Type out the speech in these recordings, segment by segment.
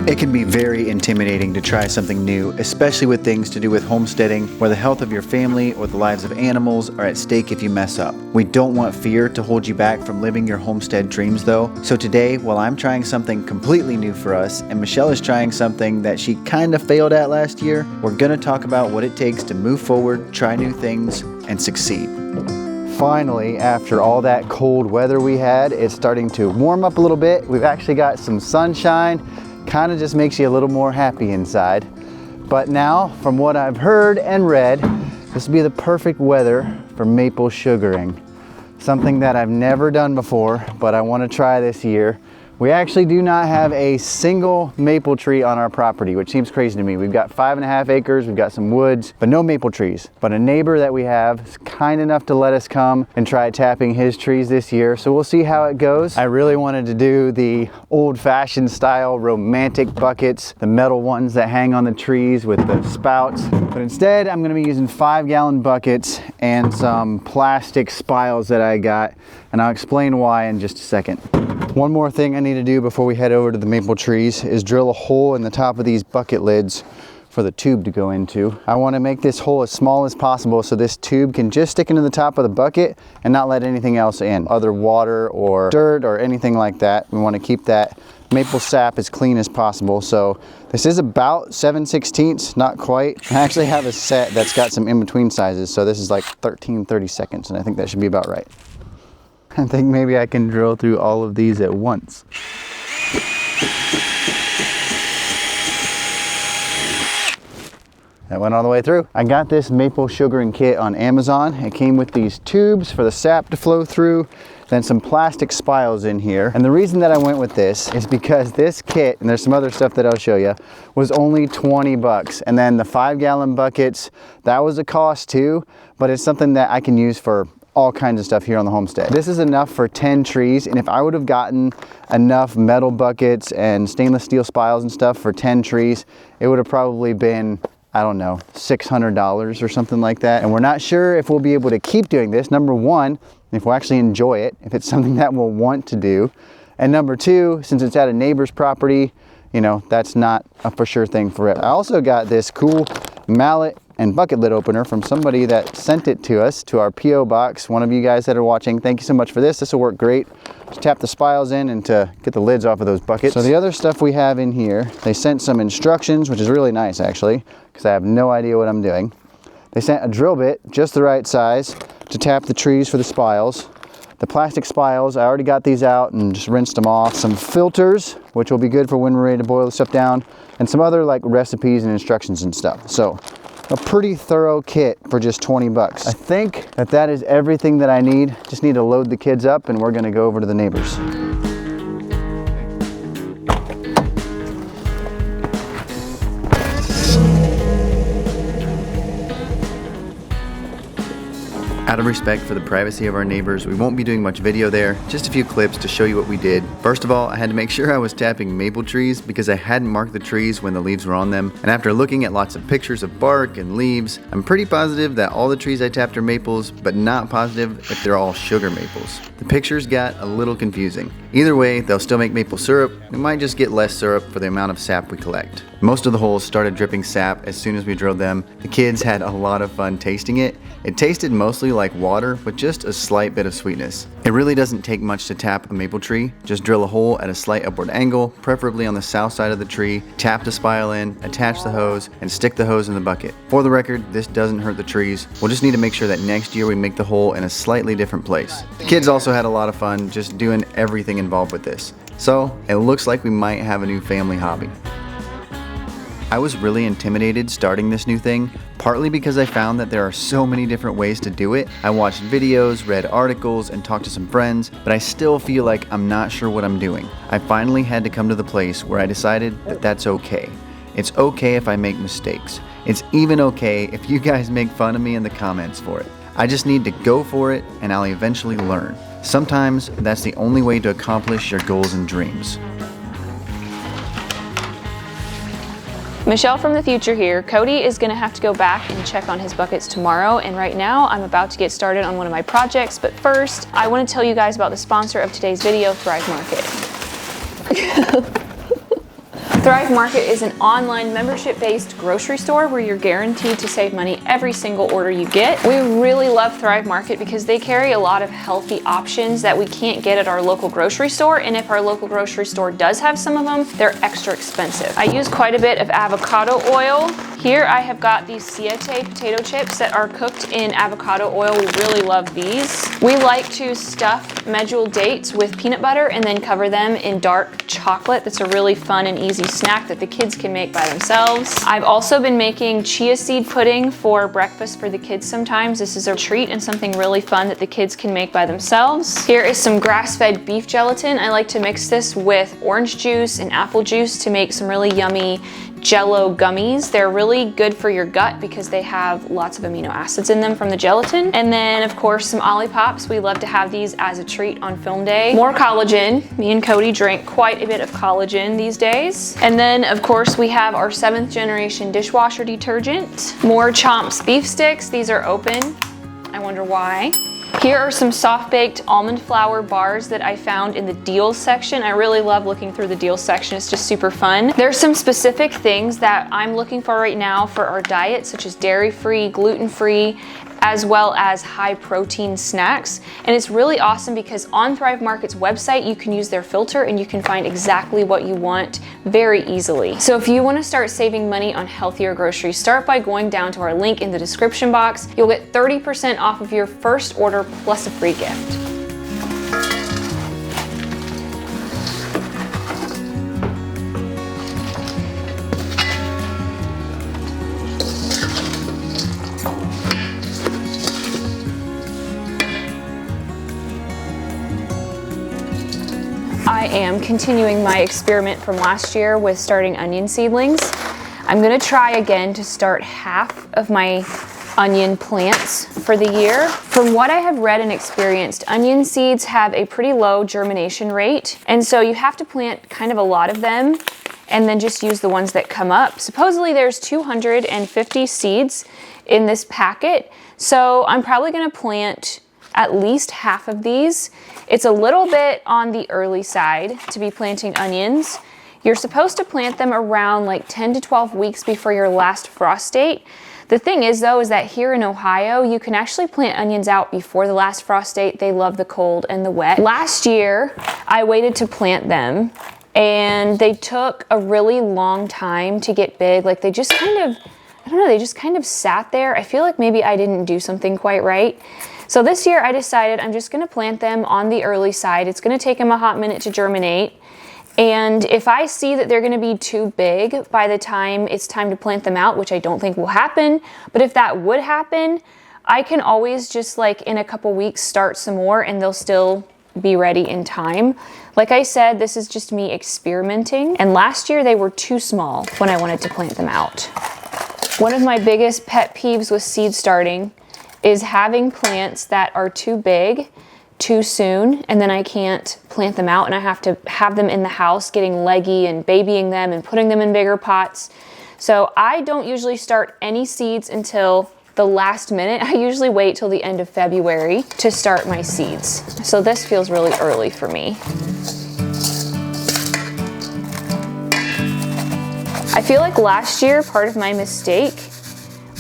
It can be very intimidating to try something new, especially with things to do with homesteading, where the health of your family or the lives of animals are at stake if you mess up. We don't want fear to hold you back from living your homestead dreams though. So today, while I'm trying something completely new for us, and Michelle is trying something that she kind of failed at last year, we're gonna talk about what it takes to move forward, try new things, and succeed. Finally, after all that cold weather we had, it's starting to warm up a little bit. We've actually got some sunshine. Kind of just makes you a little more happy inside. But now, from what I've heard and read, this will be the perfect weather for maple sugaring. Something that I've never done before, but I want to try this year. We actually do not have a single maple tree on our property, which seems crazy to me. We've got 5.5 acres, we've got some woods, but no maple trees. But a neighbor that we have is kind enough to let us come and try tapping his trees this year. So we'll see how it goes. I really wanted to do the old-fashioned style romantic buckets, the metal ones that hang on the trees with the spouts. But instead, I'm gonna be using 5-gallon buckets and some plastic spiles that I got, and I'll explain why in just a second. One more thing I need to do before we head over to the maple trees is drill a hole in the top of these bucket lids for the tube to go into. I want to make this hole as small as possible so this tube can just stick into the top of the bucket and not let anything else in, other water or dirt or anything like that. We want to keep that maple sap as clean as possible. So this is about 7/16, not quite. I actually have a set that's got some in-between sizes, so this is like 13/32, and I think that should be about right. I think maybe I can drill through all of these at once. That went all the way through. I got this maple sugaring kit on Amazon. It came with these tubes for the sap to flow through, then some plastic spiles in here. And the reason that I went with this is because this kit, and there's some other stuff that I'll show you, was only 20 bucks. And then the 5-gallon buckets, that was a cost too, but it's something that I can use for all kinds of stuff here on the homestead. This is enough for 10 trees, and if I would have gotten enough metal buckets and stainless steel spiles and stuff for 10 trees, it would have probably been, I don't know, $600 or something like that. And we're not sure if we'll be able to keep doing this. Number one, if we'll actually enjoy it, if it's something that we'll want to do. And number two, since it's at a neighbor's property, you know, that's not a for sure thing for it. I also got this cool mallet and bucket lid opener from somebody that sent it to us, to our P.O. box. One of you guys that are watching, thank you so much for this. This will work great to tap the spiles in and to get the lids off of those buckets. So the other stuff we have in here, they sent some instructions, which is really nice actually, because I have no idea what I'm doing. They sent a drill bit, just the right size, to tap the trees for the spiles. The plastic spiles, I already got these out and just rinsed them off. Some filters, which will be good for when we're ready to boil the stuff down, and some other like recipes and instructions and stuff. So a pretty thorough kit for just 20 bucks. I think that is everything that I need. Just need to load the kids up and we're gonna go over to the neighbors. Out of respect for the privacy of our neighbors, we won't be doing much video there, just a few clips to show you what we did. First of all, I had to make sure I was tapping maple trees because I hadn't marked the trees when the leaves were on them. And after looking at lots of pictures of bark and leaves, I'm pretty positive that all the trees I tapped are maples, but not positive if they're all sugar maples. The pictures got a little confusing. Either way, they'll still make maple syrup. We might just get less syrup for the amount of sap we collect. Most of the holes started dripping sap as soon as we drilled them. The kids had a lot of fun tasting it. It tasted mostly like water with just a slight bit of sweetness. It really doesn't take much to tap a maple tree. Just drill a hole at a slight upward angle, preferably on the south side of the tree, tap the spile in, attach the hose, and stick the hose in the bucket. For the record, this doesn't hurt the trees. We'll just need to make sure that next year we make the hole in a slightly different place. The kids also had a lot of fun just doing everything involved with this. So it looks like we might have a new family hobby. I was really intimidated starting this new thing, partly because I found that there are so many different ways to do it. I watched videos, read articles, and talked to some friends, but I still feel like I'm not sure what I'm doing. I finally had to come to the place where I decided that that's okay. It's okay if I make mistakes. It's even okay if you guys make fun of me in the comments for it. I just need to go for it and I'll eventually learn. Sometimes that's the only way to accomplish your goals and dreams. Michelle from the future here. Cody is gonna have to go back and check on his buckets tomorrow, and right now I'm about to get started on one of my projects, but first I want to tell you guys about the sponsor of today's video, Thrive Market. Thrive Market is an online membership-based grocery store where you're guaranteed to save money every single order you get. We really love Thrive Market because they carry a lot of healthy options that we can't get at our local grocery store, and if our local grocery store does have some of them, they're extra expensive. I use quite a bit of avocado oil. Here I have got these Siete potato chips that are cooked in avocado oil. We really love these. We like to stuff medjool dates with peanut butter and then cover them in dark chocolate. That's a really fun and easy snack that the kids can make by themselves. I've also been making chia seed pudding for breakfast for the kids sometimes. This is a treat and something really fun that the kids can make by themselves. Here is some grass-fed beef gelatin. I like to mix this with orange juice and apple juice to make some really yummy Jello gummies. They're really good for your gut because they have lots of amino acids in them from the gelatin. And then of course some Olipop. We love to have these as a treat on film day. More collagen. Me and Cody drink quite a bit of collagen these days. And then of course we have our 7th generation dishwasher detergent. More Chomps beef sticks. These are open. I wonder why. Here are some soft-baked almond flour bars that I found in the deals section. I really love looking through the deals section. It's just super fun. There's some specific things that I'm looking for right now for our diet, such as dairy-free, gluten-free, as well as high protein snacks. And it's really awesome because on Thrive Market's website, you can use their filter and you can find exactly what you want very easily. So if you want to start saving money on healthier groceries, start by going down to our link in the description box. You'll get 30% off of your first order plus a free gift. I am continuing my experiment from last year with starting onion seedlings. I'm gonna try again to start half of my onion plants for the year. From what I have read and experienced, onion seeds have a pretty low germination rate, and so you have to plant kind of a lot of them and then just use the ones that come up. Supposedly there's 250 seeds in this packet, so I'm probably gonna plant at least half of these. It's a little bit on the early side to be planting onions. You're supposed to plant them around like 10 to 12 weeks before your last frost date. The thing is though, is that here in Ohio, you can actually plant onions out before the last frost date. They love the cold and the wet. Last year, I waited to plant them and they took a really long time to get big. Like they just kind of, I don't know, they just kind of sat there. I feel like maybe I didn't do something quite right. So this year I decided I'm just gonna plant them on the early side. It's gonna take them a hot minute to germinate. And if I see that they're gonna be too big by the time it's time to plant them out, which I don't think will happen, but if that would happen, I can always just like in a couple weeks start some more and they'll still be ready in time. Like I said, this is just me experimenting. And last year they were too small when I wanted to plant them out. One of my biggest pet peeves with seed starting is having plants that are too big too soon and then I can't plant them out and I have to have them in the house getting leggy and babying them and putting them in bigger pots. So I don't usually start any seeds until the last minute. I usually wait till the end of February to start my seeds. So this feels really early for me. I feel like last year, part of my mistake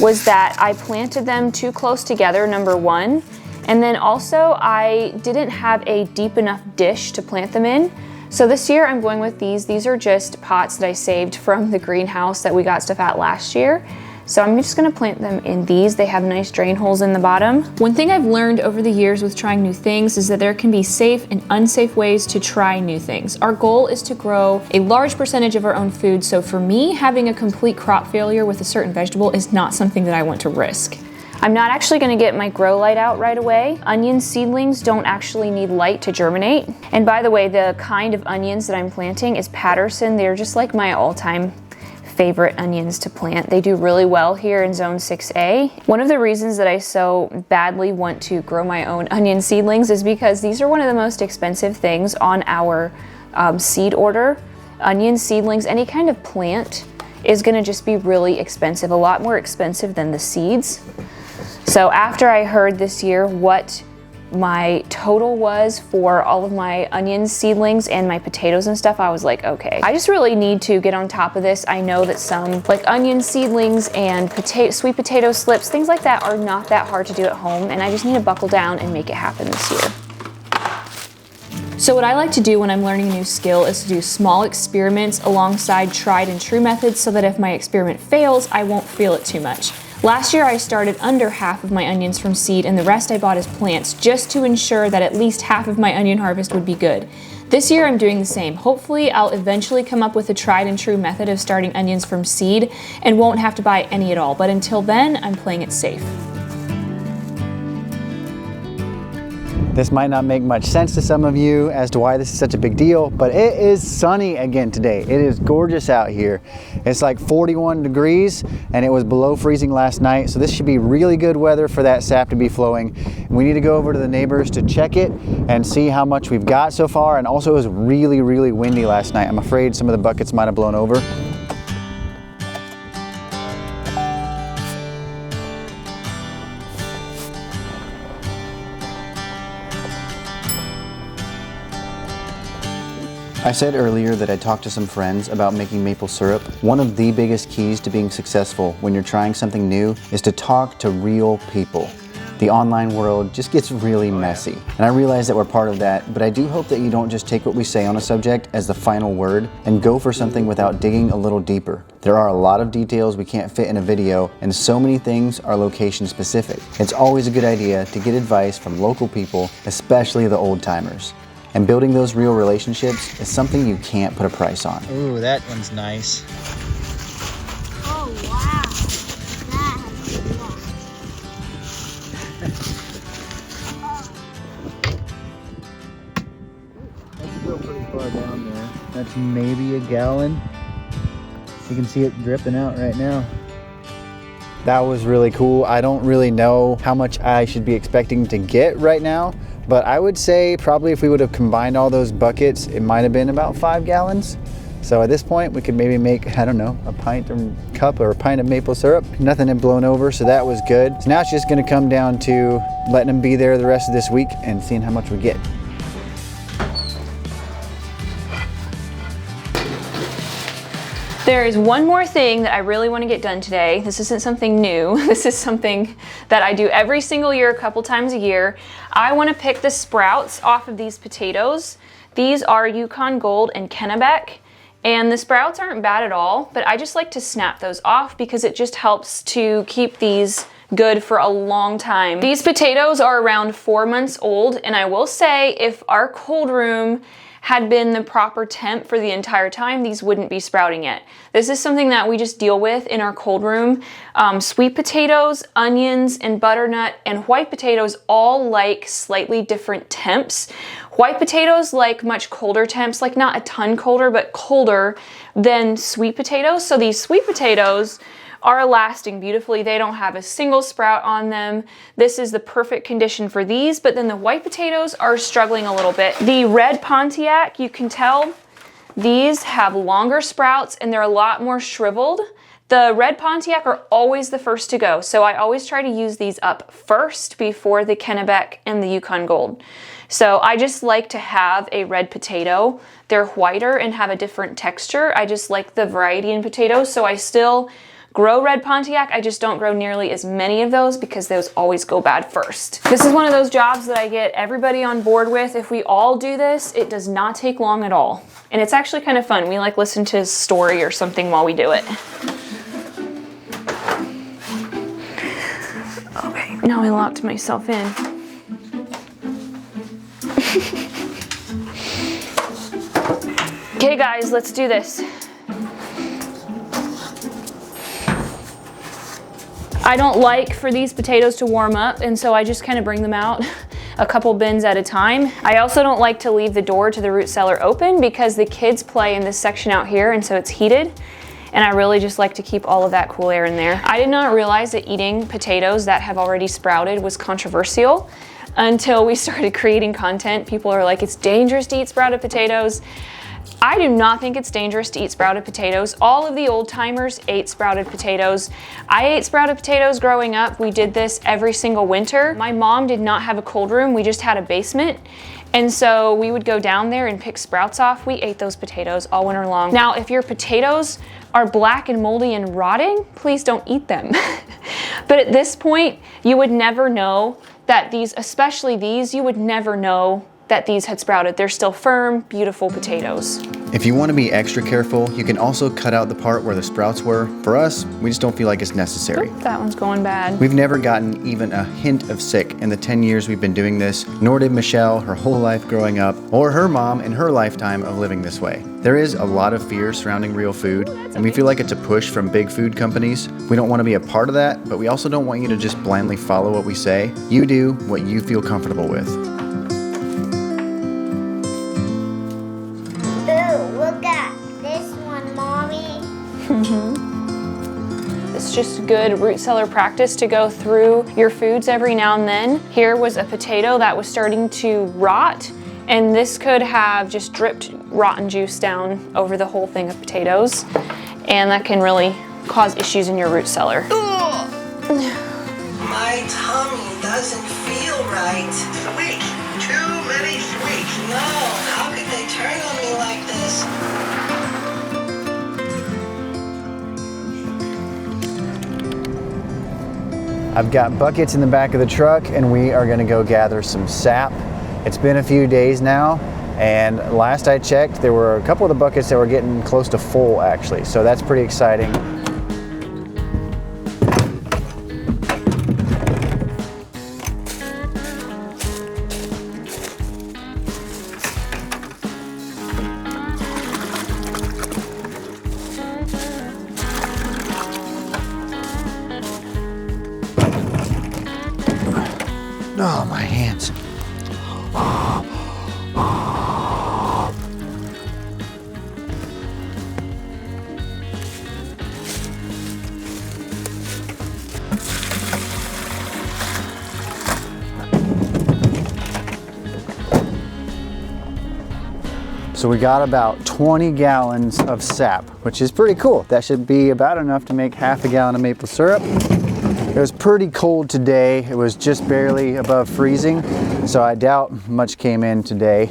was that I planted them too close together, number one, and then also I didn't have a deep enough dish to plant them in. So this year I'm going with these. These are just pots that I saved from the greenhouse that we got stuff at last year. So I'm just gonna plant them in these. They have nice drain holes in the bottom. One thing I've learned over the years with trying new things is that there can be safe and unsafe ways to try new things. Our goal is to grow a large percentage of our own food. So for me, having a complete crop failure with a certain vegetable is not something that I want to risk. I'm not actually gonna get my grow light out right away. Onion seedlings don't actually need light to germinate. And by the way, the kind of onions that I'm planting is Patterson. They're just like my all-time favorite onions to plant. They do really well here in zone 6A. One of the reasons that I so badly want to grow my own onion seedlings is because these are one of the most expensive things on our seed order. Onion seedlings, any kind of plant is gonna just be really expensive, a lot more expensive than the seeds. So after I heard this year what my total was for all of my onion seedlings and my potatoes and stuff, I was like, okay, I just really need to get on top of this. I know that some like onion seedlings and sweet potato slips, things like that are not that hard to do at home, and I just need to buckle down and make it happen this year. So what I like to do when I'm learning a new skill is to do small experiments alongside tried and true methods so that if my experiment fails, I won't feel it too much. Last year I started under half of my onions from seed and the rest I bought as plants just to ensure that at least half of my onion harvest would be good. This year I'm doing the same. Hopefully I'll eventually come up with a tried and true method of starting onions from seed and won't have to buy any at all, but until then I'm playing it safe. This might not make much sense to some of you as to why this is such a big deal, but it is sunny again today. It is gorgeous out here. It's like 41 degrees and it was below freezing last night, so this should be really good weather for that sap to be flowing. We need to go over to the neighbors to check it and see how much we've got so far, and also it was really, really windy last night. I'm afraid some of the buckets might have blown over. I said earlier that I talked to some friends about making maple syrup. One of the biggest keys to being successful when you're trying something new is to talk to real people. The online world just gets really messy, and I realize that we're part of that, but I do hope that you don't just take what we say on a subject as the final word and go for something without digging a little deeper. There are a lot of details we can't fit in a video, and so many things are location specific. It's always a good idea to get advice from local people, especially the old timers. And building those real relationships is something you can't put a price on. Ooh, that one's nice. Oh, wow. That has a lot. That's still pretty far down there. That's maybe a gallon. You can see it dripping out right now. That was really cool. I don't really know how much I should be expecting to get right now, but I would say probably if we would have combined all those buckets, it might have been about 5 gallons. So at this point, we could maybe make, I don't know, a pint or cup or a pint of maple syrup. Nothing had blown over, so that was good. So now it's just gonna come down to letting them be there the rest of this week and seeing how much we get. There is one more thing that I really want to get done today. This isn't something new. This is something that I do every single year, a couple times a year. I want to pick the sprouts off of these potatoes. These are Yukon Gold and Kennebec, and the sprouts aren't bad at all, but I just like to snap those off because it just helps to keep these good for a long time. These potatoes are around 4 months old, and I will say if our cold room had been the proper temp for the entire time, these wouldn't be sprouting yet. This is something that we just deal with in our cold room. Sweet potatoes, onions, and butternut and white potatoes all like slightly different temps. White potatoes like much colder temps, like not a ton colder, but colder than sweet potatoes. So these sweet potatoes are lasting beautifully. They don't have a single sprout on them. This is the perfect condition for these, but then the white potatoes are struggling a little bit. The red Pontiac, you can tell, these have longer sprouts and they're a lot more shriveled. The red Pontiac are always the first to go, so I always try to use these up first before the Kennebec and the Yukon Gold. So I just like to have a red potato. They're whiter and have a different texture. I just like the variety in potatoes, so I still grow red Pontiac. I just don't grow nearly as many of those because those always go bad first. This is one of those jobs that I get everybody on board with. If we all do this, it does not take long at all. And it's actually kind of fun. We like listen to a story or something while we do it. Okay, now I locked myself in. Okay guys, let's do this. I don't like for these potatoes to warm up, and so I just kind of bring them out a couple bins at a time. I also don't like to leave the door to the root cellar open because the kids play in this section out here, and so it's heated. And I really just like to keep all of that cool air in there. I did not realize that eating potatoes that have already sprouted was controversial until we started creating content. People are like, it's dangerous to eat sprouted potatoes. I do not think it's dangerous to eat sprouted potatoes. All of the old timers ate sprouted potatoes. I ate sprouted potatoes growing up. We did this every single winter. My mom did not have a cold room. We just had a basement. And so we would go down there and pick sprouts off. We ate those potatoes all winter long. Now, if your potatoes are black and moldy and rotting, please don't eat them. But at this point, you would never know that these, especially these, you would never know that these had sprouted. They're still firm, beautiful potatoes. If you want to be extra careful, you can also cut out the part where the sprouts were. For us, we just don't feel like it's necessary. Oh, that one's going bad. We've never gotten even a hint of sick in the 10 years we've been doing this, nor did Michelle her whole life growing up, or her mom in her lifetime of living this way. There is a lot of fear surrounding real food, and we feel like it's a push from big food companies. We don't want to be a part of that, but we also don't want you to just blindly follow what we say. You do what you feel comfortable with. Look at this one, Mommy. It's just good root cellar practice to go through your foods every now and then. Here was a potato that was starting to rot, and this could have just dripped rotten juice down over the whole thing of potatoes, and that can really cause issues in your root cellar. My tummy doesn't feel right. Sweet. Too many sweets. No. How could they turn on me like this? I've got buckets in the back of the truck, and we are gonna go gather some sap. It's been a few days now, and last I checked, there were a couple of the buckets that were getting close to full actually, so that's pretty exciting. Oh, my hands. So we got about 20 gallons of sap, which is pretty cool. That should be about enough to make half a gallon of maple syrup. It was pretty cold today. It was just barely above freezing, so I doubt much came in today.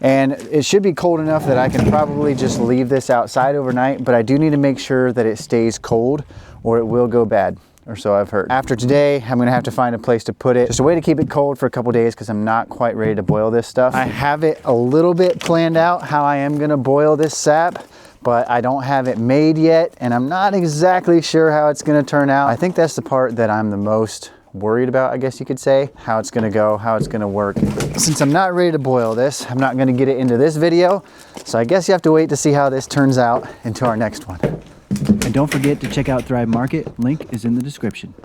And it should be cold enough that I can probably just leave this outside overnight, but I do need to make sure that it stays cold or it will go bad, or so I've heard. After today, I'm gonna have to find a place to put it. Just a way to keep it cold for a couple days because I'm not quite ready to boil this stuff. I have it a little bit planned out how I am gonna boil this sap, but I don't have it made yet, and I'm not exactly sure how it's gonna turn out. I think that's the part that I'm the most worried about, I guess you could say, how it's gonna go, how it's gonna work. Since I'm not ready to boil this, I'm not gonna get it into this video, so I guess you have to wait to see how this turns out into our next one. And don't forget to check out Thrive Market, link is in the description.